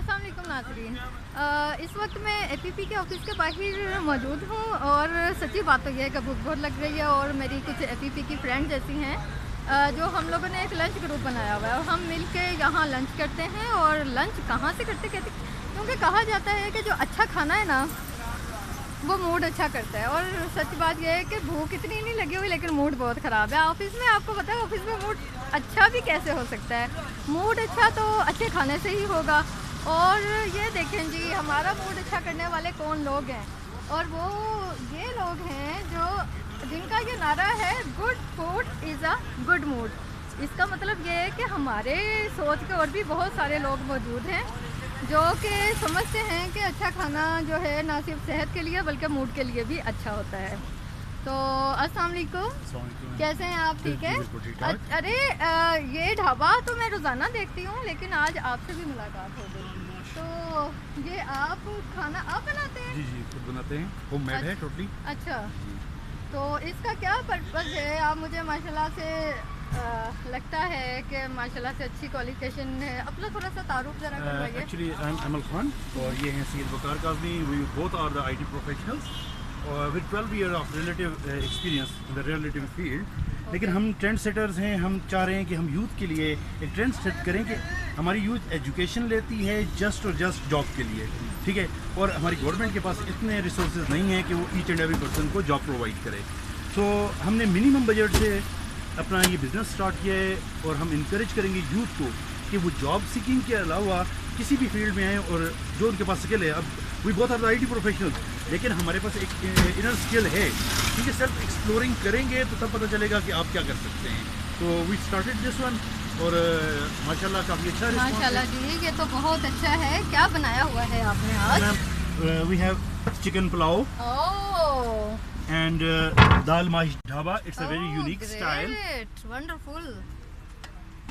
अस्सलाम वालेकुम नाज़रीन। इस वक्त मैं एपीपी के ऑफिस के बाहर मौजूद हूँ और सच्ची बात तो यह है कि भूख बहुत लग रही है और मेरी कुछ एपीपी की फ्रेंड जैसी हैं जो हम लोगों ने एक लंच ग्रुप बनाया हुआ है और हम मिल के यहाँ लंच करते हैं। और लंच कहाँ से करते कहते, क्योंकि कहा जाता है कि जो अच्छा खाना है ना वो मूड अच्छा करता है। और सच बात यह है कि भूख इतनी नहीं लगी हुई लेकिन मूड बहुत ख़राब है ऑफिस में। आपको पता है ऑफिस में मूड अच्छा भी कैसे हो सकता है? मूड अच्छा तो अच्छे खाने से ही होगा। और ये देखें जी, हमारा मूड अच्छा करने वाले कौन लोग हैं, और वो ये लोग हैं जो जिनका ये नारा है good food is a good mood. इसका मतलब ये है कि हमारे सोच के और भी बहुत सारे लोग मौजूद हैं जो कि समझते हैं कि अच्छा खाना जो है ना सिर्फ सेहत के लिए बल्कि मूड के लिए भी अच्छा होता है। तो अस्सलाम वालेकुम, कैसे हैं आप? ठीक है। अरे ये ढाबा तो मैं रोज़ाना देखती हूँ लेकिन आज आपसे भी मुलाकात हो गई। तो ये आप खाना आप बनाते हैं? जी जी, खुद बनाते हैं, होममेड है टोटली। अच्छा, तो इसका क्या पर्पज़ है? आप मुझे माशाल्लाह से लगता है कि माशाल्लाह से अच्छी क्वालिफिकेशन है। अपना थोड़ा सा तारुफ ज़रा करवाइए। Actually I am Amal Khan और ये हैं Syed Waqar Kazmi. We both are the IT professionals और with 12 year of relative experience in the relative field. लेकिन हम ट्रेंड सेटर्स हैं। हम चाह रहे हैं कि हम यूथ के लिए एक ट्रेंड सेट करें कि हमारी यूथ एजुकेशन लेती है जस्ट और जस्ट जॉब के लिए, ठीक है। और हमारी गवर्नमेंट के पास इतने रिसोर्सेज नहीं है कि वो ईच एंड एवरी पर्सन को जॉब प्रोवाइड करे। तो हमने मिनिमम बजट से अपना ये बिज़नेस स्टार्ट किया है और हम इनक्रेज करेंगे यूथ को कि वो जॉब सीकिंग के अलावा किसी भी फील्ड में आए और जो उनके पास स्किल है। अब we both are the IT professionals, लेकिन हमारे पास एक इनर स्किल है, ठीक है। सेल्फ एक्सप्लोरिंग करेंगे तो तब पता चलेगा कि आप क्या कर सकते हैं। तो वी स्टार्टेड दिस वन और माशाल्लाह काफ़ी अच्छा रिस्पॉन्स है। माशाल्लाह जी, ये तो बहुत अच्छा है। क्या बनाया हुआ है आपने आज? We have chicken pulao and dal mash dhaba. It's a very unique style. Wonderful.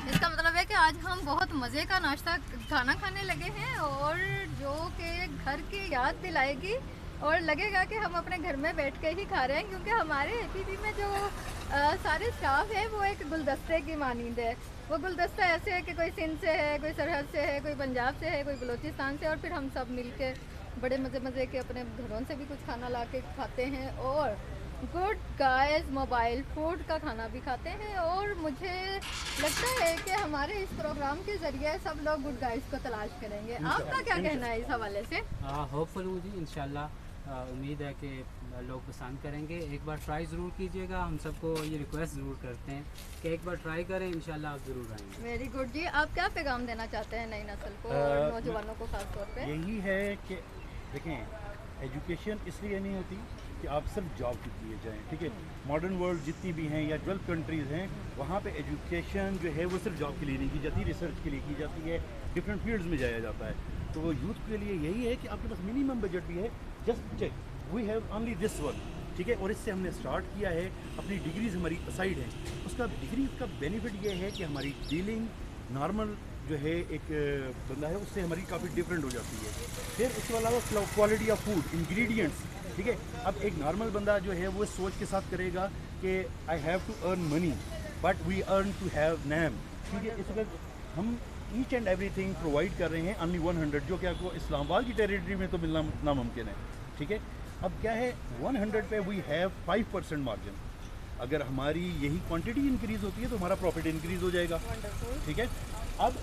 इसका मतलब है कि आज हम बहुत मज़े का नाश्ता खाना खाने लगे हैं और जो कि घर की याद दिलाएगी और लगेगा कि हम अपने घर में बैठ के ही खा रहे हैं, क्योंकि हमारे एपीपी में जो सारे स्टाफ है वो एक गुलदस्ते की मानींद है। वो गुलदस्ता ऐसे है कि कोई सिंध से है, कोई सरहद से है, कोई पंजाब से है, कोई बलूचिस्तान से, और फिर हम सब मिल के बड़े मज़े के अपने घरों से भी कुछ खाना ला के खाते हैं और गुड गाइस मोबाइल फूड का खाना भी खाते हैं। और मुझे लगता है कि हमारे इस प्रोग्राम के ज़रिए सब लोग गुड गाइस को तलाश करेंगे। आपका क्या कहना है इस हवाले से? होपफुल हूँ जी, इंशाल्लाह उम्मीद है कि लोग पसंद करेंगे। एक बार ट्राई ज़रूर कीजिएगा। हम सबको ये रिक्वेस्ट ज़रूर करते हैं कि एक बार ट्राई करें, इंशाल्लाह आप ज़रूर आएंगे। वेरी गुड जी। आप क्या पैगाम देना चाहते हैं नई नस्ल को और नौजवानों को खास तौर पे? यही है कि देखें, एजुकेशन इसलिए नहीं होती कि आप सिर्फ जॉब के लिए जाएं, ठीक है। मॉडर्न वर्ल्ड जितनी भी हैं या डेवलप कंट्रीज़ हैं वहाँ पे एजुकेशन जो है वो सिर्फ जॉब के लिए नहीं की जाती, रिसर्च के लिए की जाती है, डिफरेंट फील्ड्स में जाया जाता है। तो यूथ के लिए यही है कि आपके पास मिनिमम बजट भी है, just check we have only this one, ठीक है। और इससे हमने स्टार्ट किया है। अपनी डिग्रीज हमारी असाइड है, उसका डिग्री का बेनिफिट ये है कि हमारी डीलिंग नॉर्मल जो है एक बंदा है उससे हमारी काफ़ी डिफरेंट हो जाती है। फिर उसके अलावा क्वालिटी ऑफ फूड, इंग्रेडिएंट्स, ठीक है। अब एक नॉर्मल बंदा जो है वो सोच के साथ करेगा कि I have to earn money but we earn to have name, ठीक है। इस वक्त हम ईच एंड एवरीथिंग प्रोवाइड कर रहे हैं ओनली 100, जो कि आपको इस्लामाबाद की टेरिटरी में तो मिलना नामुमकिन है, ठीक है। अब क्या है 100 पे वी हैव 5% मार्जिन। अगर हमारी यही क्वांटिटी इंक्रीज़ होती है तो हमारा प्रॉफिट इंक्रीज़ हो जाएगा, ठीक है। अब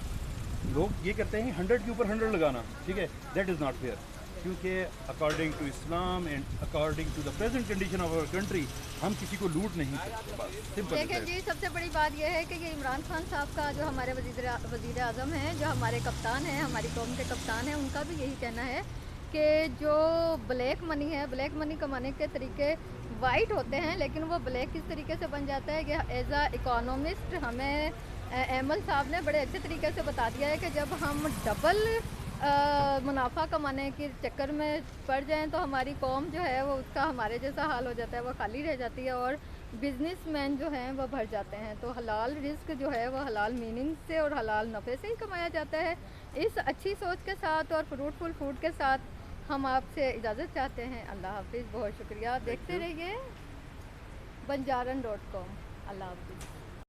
लोग ये करते हैं 100 के ऊपर 100 लगाना, ठीक है। दैट इज़ नॉट फेयर, क्योंकि according to Islam and according to the present condition of our country हम किसी को लूट नहीं सकते। बस सिंपल। देखिए जी, सबसे बड़ी बात यह है कि ये इमरान खान साहब का जो हमारे वज़ीर आज़म हैं, जो हमारे कप्तान हैं, हमारी कौम के कप्तान हैं, उनका भी यही कहना है कि जो ब्लैक मनी है, ब्लैक मनी कमाने के तरीके वाइट होते हैं, लेकिन वो ब्लैक किस तरीके से बन जाता है कि एज अ इकोनॉमिस्ट हमें एमल साहब ने बड़े अच्छे तरीके से बता दिया है कि जब हम डबल मुनाफा कमाने के चक्कर में पड़ जाएं तो हमारी कौम जो है वो उसका हमारे जैसा हाल हो जाता है, वो खाली रह जाती है और बिजनेसमैन जो हैं वो भर जाते हैं। तो हलाल रिस्क जो है वो हलाल मीनिंग से और हलाल नफ़े से ही कमाया जाता है। इस अच्छी सोच के साथ और फ्रूटफुल फूड के साथ हम आपसे इजाज़त चाहते हैं। अल्लाह हाफिज़, बहुत शुक्रिया। देखते रहिए banjaran.com। अल्लाह हाफिज़।